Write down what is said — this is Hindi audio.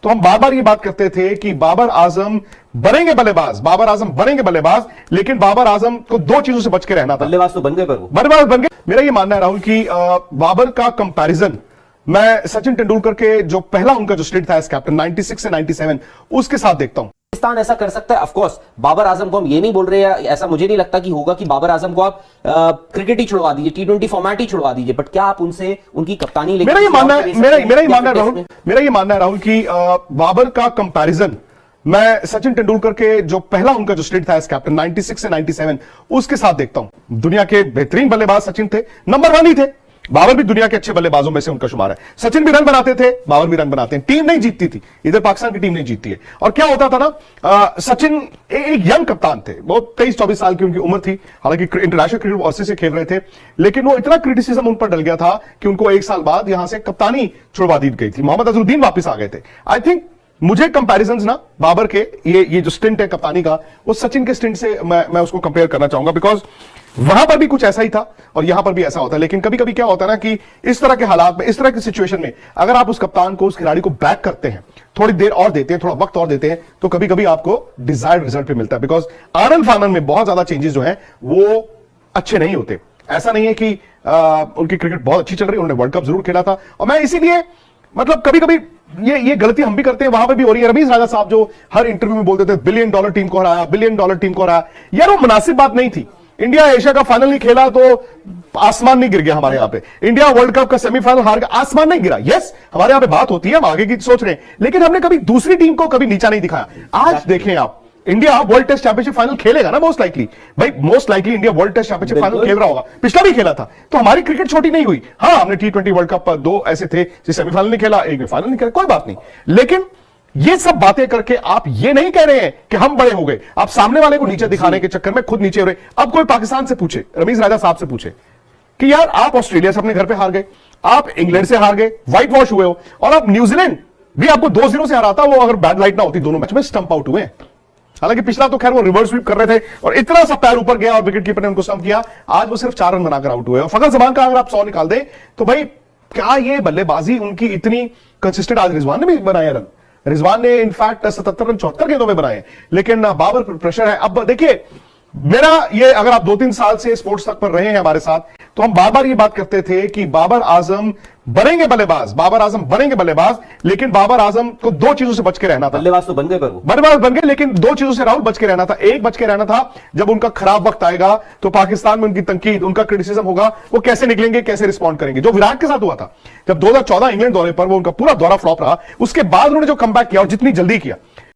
तो हम बार बार ये बात करते थे कि बाबर आजम बनेंगे बल्लेबाज, बाबर आजम बनेंगे बल्लेबाज, लेकिन बाबर आजम को दो चीजों से बच के रहना था। बल्लेबाज तो बन गए, पर वो बल्लेबाज बन गए। मेरा ये मानना है राहुल कि बाबर का कंपैरिजन मैं सचिन तेंदुलकर के जो पहला उनका जो स्टेट था एज कैप्टन 96 से 97 उसके साथ देखता हूं। पाकिस्तान ऐसा कर सकता है। ऑफ कोर्स बाबर आजम को हम ये नहीं बोल रहे हैं, ऐसा मुझे नहीं लगता कि होगा कि बाबर आजम को आप क्रिकेट ही छुड़वा दीजिए, T20 फॉर्मेट ही छुड़वा दीजिए, बट क्या आप उनसे उनकी कप्तानी लेकर मेरा ये मानना है राहुल कि बाबर का कंपैरिजन मैं सचिन तेंदुलकर के जो पहला उनका जो स्टेट था एज कैप्टन 96 से 97 उसके साथ देखता हूं। दुनिया के बेहतरीन बल्लेबाज सचिन थे, नंबर 1 ही थे। बाबर भी दुनिया के अच्छे बल्लेबाजों में से उनका शुमार है। सचिन भी रन बनाते थे, बाबर भी रन बनाते हैं। टीम नहीं जीतती थी, इधर पाकिस्तान की टीम नहीं जीतती है। और क्या होता था ना, सचिन एक यंग कप्तान थे, वो 23-24 साल की उनकी उम्र थी। हालांकि इंटरनेशनल क्रिकेट ऑस्ट्रेलिया से खेल रहे थे, लेकिन वो इतना क्रिटिसिज्म उन पर डल गया था कि उनको 1 साल बाद यहां से कप्तानी छुड़वा दी गई थी। मोहम्मद अजहरुद्दीन वापस आ गए थे। आई थिंक मुझे कंपैरिजंस ना बाबर के ये जो स्टिंट है कप्तानी का, वो सचिन के स्टिंट से मैं उसको कंपेयर करना चाहूंगा, बिकॉज वहां पर भी कुछ ऐसा ही था और यहां पर भी ऐसा होता है। लेकिन कभी कभी क्या होता है ना कि इस तरह के हालात में, इस तरह की सिचुएशन में अगर आप उस कप्तान को, उस खिलाड़ी को बैक करते हैं, थोड़ी देर और देते हैं, थोड़ा वक्त और देते हैं, तो कभी कभी आपको डिजायर्ड रिजल्ट भी मिलता है। बिकॉज आनंद फानंद में बहुत ज्यादा चेंजेस जो है वो अच्छे नहीं होते। ऐसा नहीं है कि उनकी क्रिकेट बहुत अच्छी चल रही है, उन्होंने वर्ल्ड कप जरूर खेला था। और मैं इसीलिए मतलब कभी कभी ये गलती हम भी करते हैं, वहां पर भी हो रही है। रमीज राजा साहब जो हर इंटरव्यू में बोलते थे $1 बिलियन टीम को हराया, $1 बिलियन टीम को हराया, यार वो मुनासिब बात नहीं थी। इंडिया एशिया का फाइनल नहीं खेला तो आसमान नहीं गिर गया हमारे यहां पे। इंडिया वर्ल्ड कप का सेमीफाइनल हार गया, आसमान नहीं गिरा। यस, हमारे यहां पे बात होती है, हम आगे की सोच रहे हैं, लेकिन हमने कभी दूसरी टीम को कभी नीचा नहीं दिखाया। आज देखें आप, India world test championship final खेलेगा ना मोस्ट लाइकली। भाई most likely India world test championship final खेल रहा होगा, पिछला भी खेला था। तो हमारी क्रिकेट छोटी नहीं हुई। हाँ, हमने T20 वर्ल्ड कप पर 2 ऐसे थे जो सेमीफाइनल नहीं खेला, एक में फाइनल नहीं खेला, कोई बात नहीं। लेकिन ये सब बातें करके आप ये नहीं कह रहे हैं कि हम बड़े हो गए। आप सामने वाले को नीचे दिखाने के चक्कर में खुद नीचे हो रहे। अब कोई पाकिस्तान से पूछे, रमीज राजा साहब से पूछे कि यार आप ऑस्ट्रेलिया से अपने घर पे हार गए, आप इंग्लैंड से हार गए, व्हाइट वॉश हुए हो, और आप न्यूजीलैंड भी आपको 2-0 से हराता, वो अगर बैड लाइट ना होती दोनों मैच में स्टंप आउट हुए। हालांकि पिछला तो खैर वो रिवर्स स्वीप कर रहे थे और इतना सा पैर ऊपर गया और विकेट कीपर ने उनको स्टंप किया। आज वो सिर्फ 4 रन बनाकर आउट हुए। और फखर जमान का अगर आप 100 निकाल दें तो भाई क्या ये बल्लेबाजी उनकी इतनी कंसिस्टेंट? आज रिजवान ने भी बनाए रन, रिजवान ने इनफैक्ट 77 रन 74 गेंदों में बनाए, लेकिन बाबर पर प्रेशर है। अब देखिए, मेरा ये, अगर आप 2-3 साल से स्पोर्ट्स तक पर रहे हैं हमारे साथ, तो हम बार बार ये बात करते थे कि बाबर आजम बनेंगे बल्लेबाज, बाबर आजम बनेंगे बल्लेबाज, लेकिन बाबर आजम को 2 चीजों से बच के रहना था। बल्लेबाज तो बन गए, पर वो बल्लेबाज बन गए, लेकिन 2 चीजों से राहुल बच के रहना था। एक बच के रहना था, जब उनका खराब वक्त आएगा तो पाकिस्तान में उनकी तनकीद, उनका क्रिटिसिज्म होगा, वो कैसे निकलेंगे, कैसे रिस्पॉन्ड करेंगे। जो विराट के साथ हुआ था, जब 2014 इंग्लैंड दौरे पर वो उनका पूरा दौरा फ्लॉप रहा, उसके बाद उन्होंने जो कमबैक किया और जितनी जल्दी किया,